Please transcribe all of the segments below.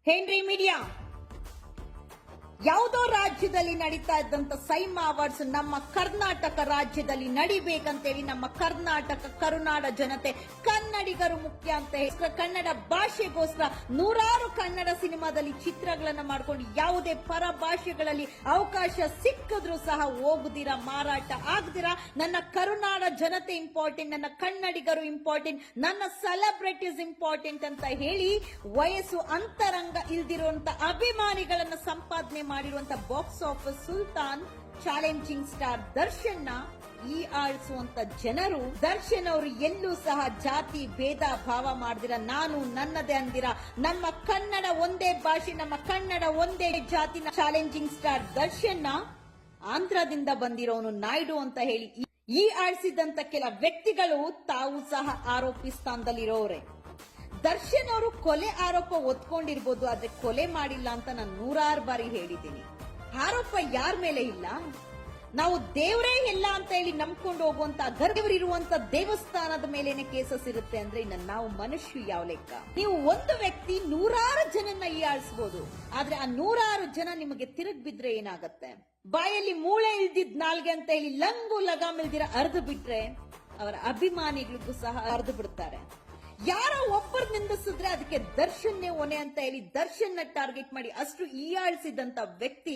Henry media ಯಾವುದೋ ರಾಜ್ಯದಲ್ಲಿ ನಡೀತಾ ಇದ್ದಂತ ಸೈಮಾ ಅವಾರ್ಡ್ಸ್ ನಮ್ಮ ಕರ್ನಾಟಕ ರಾಜ್ಯದಲ್ಲಿ ನಡಿಬೇಕಂತೇಳಿ ನಮ್ಮ ಕರುನಾಡ ಜನತೆ ಕನ್ನಡಿಗರು ಮುಖ್ಯ ಅಂತ ಹೇಳಿ ಕನ್ನಡ ಭಾಷೆಗೋಸ್ಕರ ನೂರಾರು ಕನ್ನಡ ಸಿನಿಮಾದಲ್ಲಿ ಚಿತ್ರಗಳನ್ನ ಮಾಡ್ಕೊಂಡು ಯಾವುದೇ ಪರ ಭಾಷೆಗಳಲ್ಲಿ ಅವಕಾಶ ಸಿಕ್ಕಿದ್ರು ಸಹ ಹೋಗುದಿರಾ, ಮಾರಾಟ ಆಗದಿರಾ ನನ್ನ ಕರುನಾಡ ಜನತೆ ಇಂಪಾರ್ಟೆಂಟ್, ನನ್ನ ಕನ್ನಡಿಗರು ಇಂಪಾರ್ಟೆಂಟ್, ನನ್ನ ಸೆಲೆಬ್ರಿಟೀಸ್ ಇಂಪಾರ್ಟೆಂಟ್ ಅಂತ ಹೇಳಿ ವಯಸ್ಸು ಅಂತರಂಗ ಇಲ್ದಿರುವಂತ ಅಭಿಮಾನಿಗಳನ್ನ ಸಂಪಾದನೆ ಮಾಡಿರುವಂತ box office Sultan challenging star Darshan ನ ಈ ಆಳಿಸುವಂತ ಜನರು ದರ್ಶನ್ ಅವರು ಎಲ್ಲೂ ಸಹ ಜಾತಿ ಭೇದ ಭಾವ ಮಾಡ್ದಿರ, ನಾನು ನನ್ನದೇ ಅಂದಿರ, ನಮ್ಮ ಕನ್ನಡ ಒಂದೇ ಭಾಷೆ, ನಮ್ಮ ಕನ್ನಡ ಒಂದೇ ಜಾತಿನ ಚಾಲೆಂಜಿಂಗ್ ಸ್ಟಾರ್ ದರ್ಶನ್ ನ ಆಂಧ್ರದಿಂದ ಬಂದಿರೋನು ನಾಯ್ಡು ಅಂತ ಹೇಳಿ ಈ ಆಳಿಸಿದಂತ ಕೆಲ ವ್ಯಕ್ತಿಗಳು ತಾವು ಸಹ ಆರೋಪಿ ಸ್ಥಾನದಲ್ಲಿರೋರೆ. ದರ್ಶನ್ ಅವರು ಕೊಲೆ ಆರೋಪ ಒತ್ಕೊಂಡಿರ್ಬೋದು, ಆದ್ರೆ ಕೊಲೆ ಮಾಡಿಲ್ಲ ಅಂತ ನಾನು ನೂರಾರು ಬಾರಿ ಹೇಳಿದ್ದೀನಿ. ಆರೋಪ ಯಾರ ಮೇಲೆ ಇಲ್ಲ, ನಾವು ದೇವರೇ ಇಲ್ಲ ಅಂತ ಹೇಳಿ ನಂಬ್ಕೊಂಡು ಹೋಗುವಂತ ಗರ್ವರಿರುವಂತ ದೇವಸ್ಥಾನದ ಮೇಲೇನೆ ಕೇಸಸ್ ಇರುತ್ತೆ ಅಂದ್ರೆ ಇನ್ನು ನಾವು ಮನುಷ್ಯ ಯಾವ ಲೆಕ್ಕ? ನೀವು ಒಂದು ವ್ಯಕ್ತಿ ನೂರಾರು ಜನನ್ನ ಆಳಿಸಬಹುದು, ಆದ್ರೆ ಆ ನೂರಾರು ಜನ ನಿಮಗೆ ತಿರುಗಿ ಬಿದ್ರೆ ಏನಾಗತ್ತೆ? ಬಾಯಲ್ಲಿ ಮೂಳೆ ಇಲ್ದಿದ್ ನಾಲ್ಗೆ ಅಂತ ಹೇಳಿ ಲಂಗು ಲಗಾಮ್ ಇಲ್ದಿರ ಅರ್ದು ಬಿಟ್ರೆ ಅವರ ಅಭಿಮಾನಿಗಳಿಗೂ ಸಹ ಅರ್ದು ಬಿಡ್ತಾರೆ. ಯಾರೋ ಒಬ್ಬರು ನಿಂದಿಸಿದ್ರೆ ಅದಕ್ಕೆ ದರ್ಶನ್ನೇ ಹೊಣೆ ಅಂತ ಹೇಳಿ ದರ್ಶನ್ ಟಾರ್ಗೆಟ್ ಮಾಡಿ ಅಷ್ಟು ಆಳಿಸಿದಂತ ವ್ಯಕ್ತಿ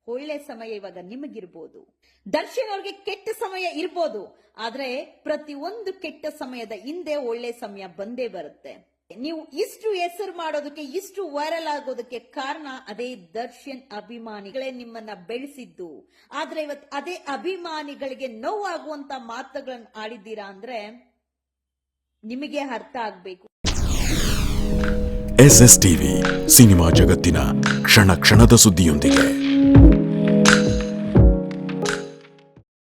ಒಳ್ಳೆ ಸಮಯ ಇವಾಗ ನಿಮಗಿರ್ಬೋದು, ದರ್ಶನ್ ಅವ್ರಿಗೆ ಕೆಟ್ಟ ಸಮಯ ಇರ್ಬೋದು, ಆದ್ರೆ ಪ್ರತಿಯೊಂದು ಕೆಟ್ಟ ಸಮಯದ ಹಿಂದೆ ಒಳ್ಳೆ ಸಮಯ ಬಂದೇ ಬರುತ್ತೆ. ನೀವು ಇಷ್ಟು ಹೆಸರು ಮಾಡೋದಕ್ಕೆ, ಇಷ್ಟು ವೈರಲ್ ಆಗೋದಕ್ಕೆ ಕಾರಣ ಅದೇ ದರ್ಶನ್ ಅಭಿಮಾನಿಗಳೇ ನಿಮ್ಮನ್ನ ಬೆಳೆಸಿದ್ದು. ಆದ್ರೆ ಇವತ್ತು ಅದೇ ಅಭಿಮಾನಿಗಳಿಗೆ ನೋವಾಗುವಂತ ಮಾತುಗಳನ್ನು ಆಡಿದ್ದೀರಾ ಅಂದ್ರೆ ನಿಮಗೆ ಅರ್ಥ ಆಗ್ಬೇಕು. SS ಟಿವಿ ಸಿನಿಮಾ ಜಗತ್ತಿನ ಕ್ಷಣ ಕ್ಷಣದ ಸುದ್ದಿಯೊಂದಿಗೆ